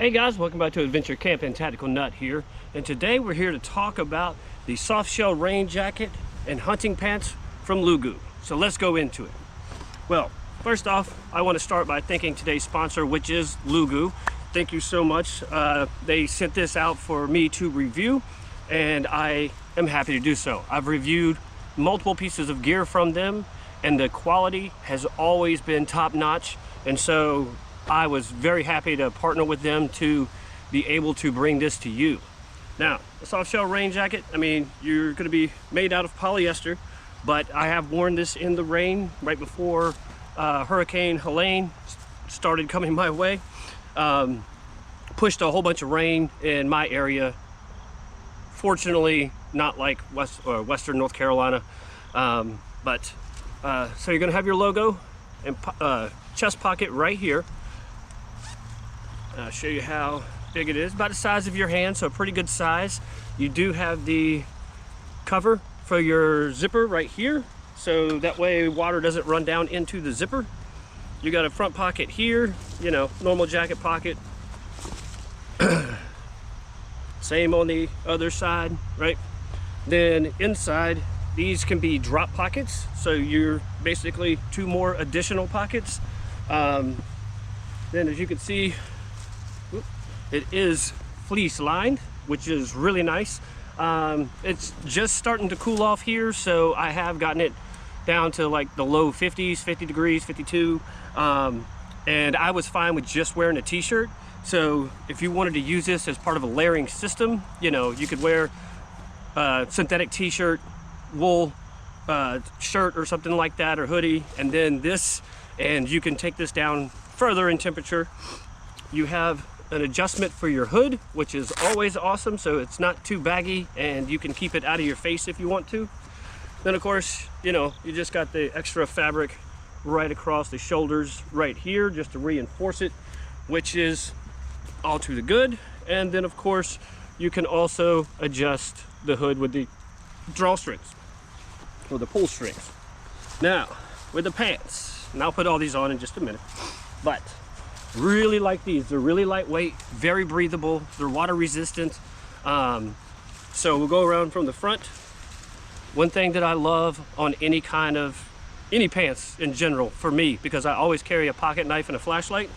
Hey guys, welcome back to Adventure Camping. Tactical Nut here, and today we're here to talk about the softshell rain jacket and hunting pants from LooGu. So let's go into it. Well, first off, I want to start by thanking today's sponsor, which is LooGu. Thank you so much. They sent this out for me to review, and I am happy to do so. I've reviewed multiple pieces of gear from them, and the quality has always been top-notch, and so I was very happy to partner with them to be able to bring this to you. Now, a softshell rain jacket, I mean, you're going to be made out of polyester, but I have worn this in the rain right before Hurricane Helene started coming my way. Pushed a whole bunch of rain in my area. Fortunately, not like Western North Carolina, so you're going to have your logo and chest pocket right here. I'll show you how big it is. About the size of your hand, so a pretty good size. You do have the cover for your zipper right here, so that way water doesn't run down into the zipper. You got a front pocket here, you know, normal jacket pocket. Same on the other side, right? Then inside, these can be drop pockets, so you're basically two more additional pockets. Then as you can see, it is fleece lined, which is really nice. It's just starting to cool off here, so I have gotten it down to like the low 50s, 50 degrees, 52. And I was fine with just wearing a t-shirt. So if you wanted to use this as part of a layering system, you know, you could wear a synthetic t-shirt, wool shirt or something like that, or hoodie, and then this, and you can take this down further in temperature. You have an adjustment for your hood, which is always awesome, so it's not too baggy and you can keep it out of your face if you want to. Then of course, you know, you just got the extra fabric right across the shoulders right here just to reinforce it, which is all to the good. And then of course you can also adjust the hood with the drawstrings or the pull strings. Now with the pants, and I'll put all these on in just a minute, but really like these. They're really lightweight, very breathable, they're water resistant. So we'll go around from the front. One thing that I love on any pants in general, for me, because I always carry a pocket knife and a flashlight,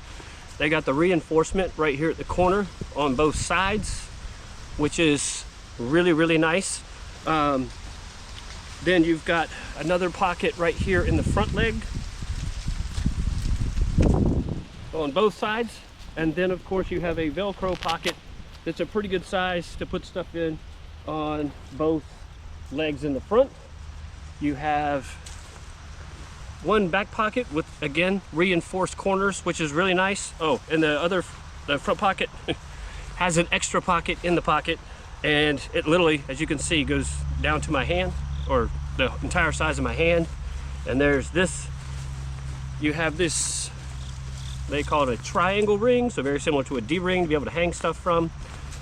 they got the reinforcement right here at the corner on both sides, which is really, really nice. Then you've got another pocket right here in the front leg on both sides, and then of course you have a Velcro pocket that's a pretty good size to put stuff in on both legs in the front. You have one back pocket with, again, reinforced corners, which is really nice. Oh, and the front pocket has an extra pocket in the pocket, and it literally, as you can see, goes down to my hand, or the entire size of my hand. And there's this, you have this, they call it a triangle ring, so very similar to a D-ring to be able to hang stuff from.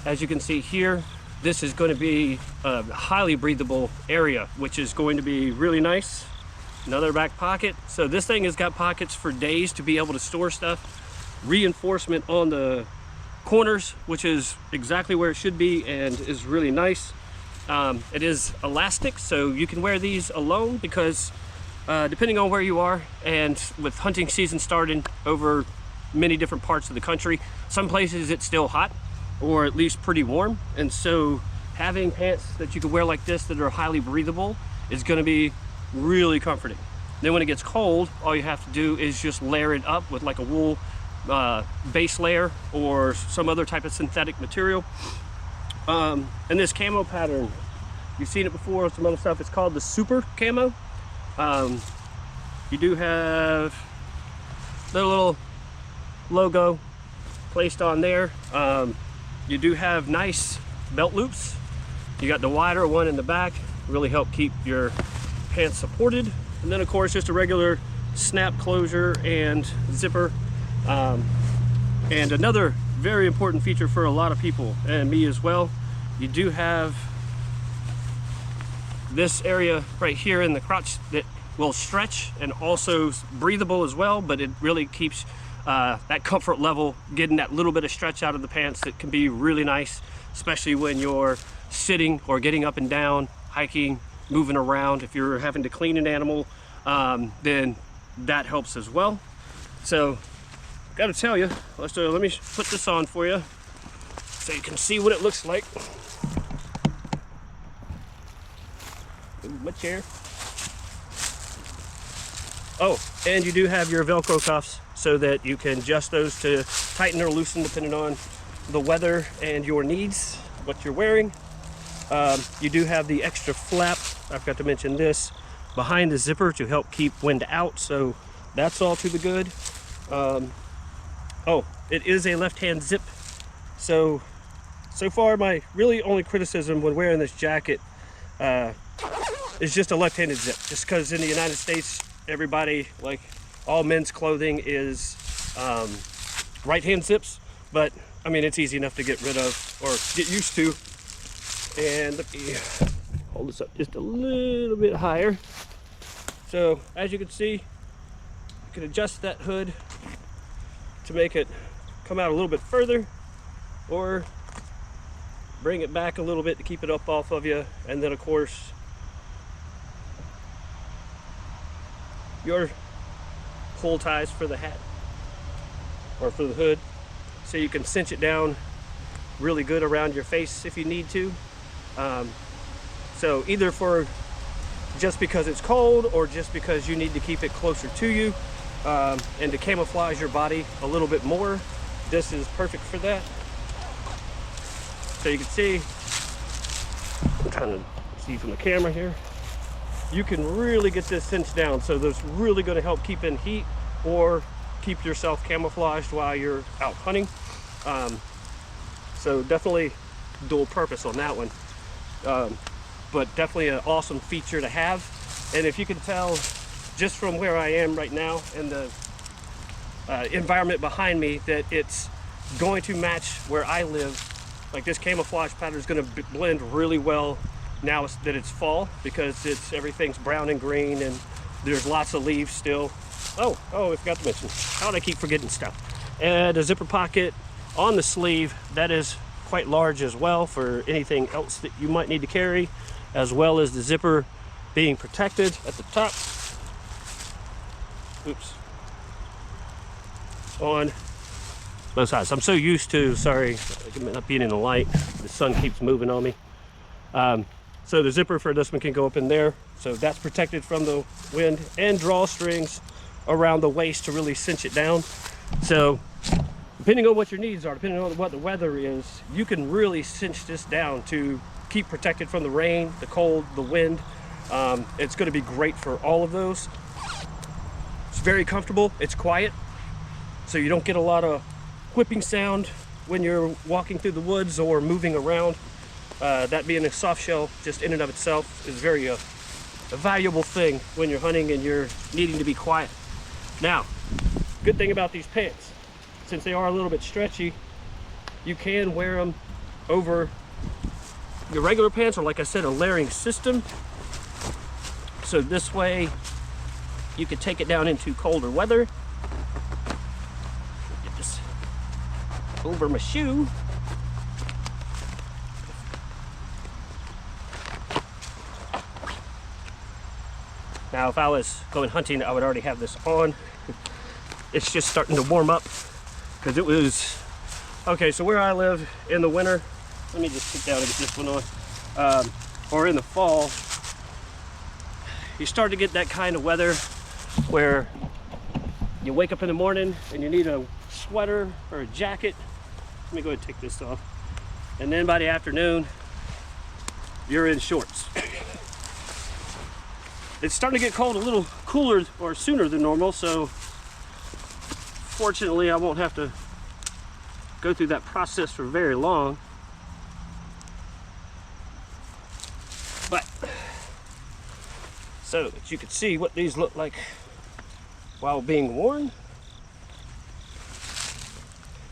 As you can see here, this is going to be a highly breathable area, which is going to be really nice. Another back pocket. So this thing has got pockets for days to be able to store stuff. Reinforcement on the corners, which is exactly where it should be and is really nice. It is elastic, so you can wear these alone, because depending on where you are, and with hunting season starting over many different parts of the country, some places it's still hot or at least pretty warm, and so having pants that you can wear like this that are highly breathable is going to be really comforting. Then when it gets cold, all you have to do is just layer it up with like a wool base layer or some other type of synthetic material. And this camo pattern, you've seen it before with some other stuff, it's called the super camo. You do have the little logo placed on there. You do have nice belt loops. You got the wider one in the back, really help keep your pants supported. And then of course just a regular snap closure and zipper. And another very important feature for a lot of people, and me as well, you do have this area right here in the crotch that will stretch and also breathable as well, but it really keeps that comfort level, getting that little bit of stretch out of the pants, that can be really nice, especially when you're sitting or getting up and down, hiking, moving around. If you're having to clean an animal, then that helps as well. So gotta tell you, let me put this on for you so you can see what it looks like. Move my chair. Oh, and you do have your Velcro cuffs so that you can adjust those to tighten or loosen depending on the weather and your needs, what you're wearing. You do have the extra flap, I forgot to mention this, behind the zipper to help keep wind out, so that's all to the good. Oh, it is a left-hand zip. So far my really only criticism when wearing this jacket is just a left-handed zip, just because in the United States, everybody, like all men's clothing is right-hand zips, but I mean, it's easy enough to get rid of or get used to. And let me hold this up just a little bit higher. So as you can see, you can adjust that hood to make it come out a little bit further, or bring it back a little bit to keep it up off of you. And then of course, your pull ties for the hat or for the hood, so you can cinch it down really good around your face if you need to. So either for just because it's cold or just because you need to keep it closer to you and to camouflage your body a little bit more, this is perfect for that. So you can see, I'm trying to see from the camera here, you can really get this cinched down, so that's really going to help keep in heat or keep yourself camouflaged while you're out hunting. So definitely dual purpose on that one, but definitely an awesome feature to have. And if you can tell just from where I am right now and the environment behind me, that it's going to match where I live. Like, this camouflage pattern is going to blend really well now that it's fall, because everything's brown and green and there's lots of leaves still. Oh, I forgot to mention, how did I keep forgetting stuff? And a zipper pocket on the sleeve that is quite large as well for anything else that you might need to carry, as well as the zipper being protected at the top. Oops. On both sides. I'm so used to, sorry, not being in the light, the sun keeps moving on me. So the zipper for this one can go up in there, so that's protected from the wind, and drawstrings around the waist to really cinch it down. So depending on what your needs are, depending on what the weather is, you can really cinch this down to keep protected from the rain, the cold, the wind. It's going to be great for all of those. It's very comfortable, it's quiet, so you don't get a lot of whipping sound when you're walking through the woods or moving around. That being a soft shell just in and of itself is very a valuable thing when you're hunting and you're needing to be quiet. Now, good thing about these pants, since they are a little bit stretchy, you can wear them over your regular pants, or like I said, a layering system. So this way you can take it down into colder weather. Get this over my shoe. Now, if I was going hunting, I would already have this on. It's just starting to warm up because it was, okay, so where I live in the winter, let me just sit down and get this one on, or in the fall, you start to get that kind of weather where you wake up in the morning and you need a sweater or a jacket. Let me go ahead and take this off. And then by the afternoon, you're in shorts. It's starting to get cold a little cooler or sooner than normal, so fortunately I won't have to go through that process for very long. But so that you can see what these look like while being worn.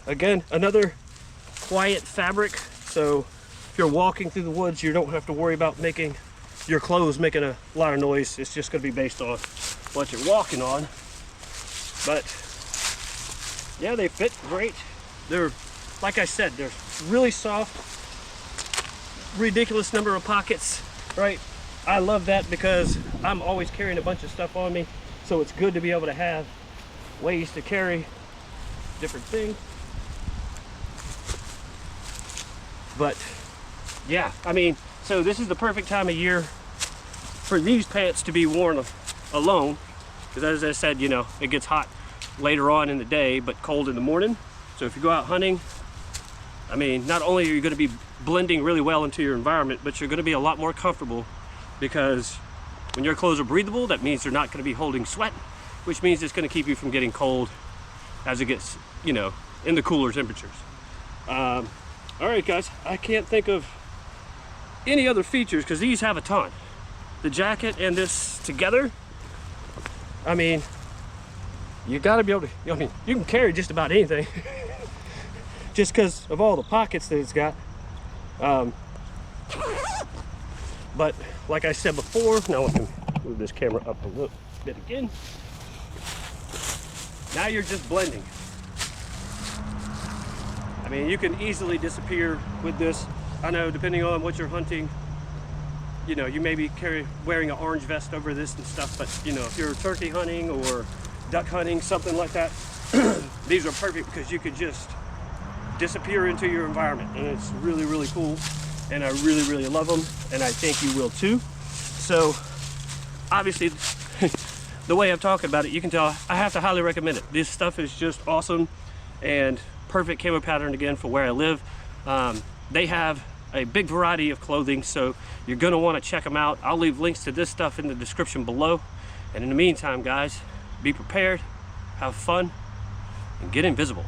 Again, another quiet fabric, so if you're walking through the woods, you don't have to worry about making your clothes making a lot of noise. It's just going to be based on what you're walking on. But yeah, they fit great. They're, like I said, they're really soft, ridiculous number of pockets, right? I love that because I'm always carrying a bunch of stuff on me, so it's good to be able to have ways to carry different things. But yeah, I mean, so this is the perfect time of year for these pants to be worn alone, because as I said, you know, it gets hot later on in the day but cold in the morning. So if you go out hunting, I mean, not only are you going to be blending really well into your environment, but you're going to be a lot more comfortable, because when your clothes are breathable, that means they're not going to be holding sweat, which means it's going to keep you from getting cold as it gets, you know, in the cooler temperatures. All right, guys, I can't think of any other features because these have a ton. The jacket and this together, I mean, you got to be able to, I mean, you can carry just about anything just because of all the pockets that it's got. But like I said before, now I can move this camera up a little bit again. Now you're just blending. I mean, you can easily disappear with this. I know, depending on what you're hunting, you know, you may be wearing an orange vest over this and stuff, but you know, if you're turkey hunting or duck hunting, something like that, these are perfect because you could just disappear into your environment, and it's really, really cool. And I really, really love them, and I think you will too. So obviously, the way I'm talking about it, you can tell I have to highly recommend it. This stuff is just awesome and perfect camo pattern again for where I live. They have a big variety of clothing, so you're gonna wanna check them out. I'll leave links to this stuff in the description below. And in the meantime, guys, be prepared, have fun, and get invisible.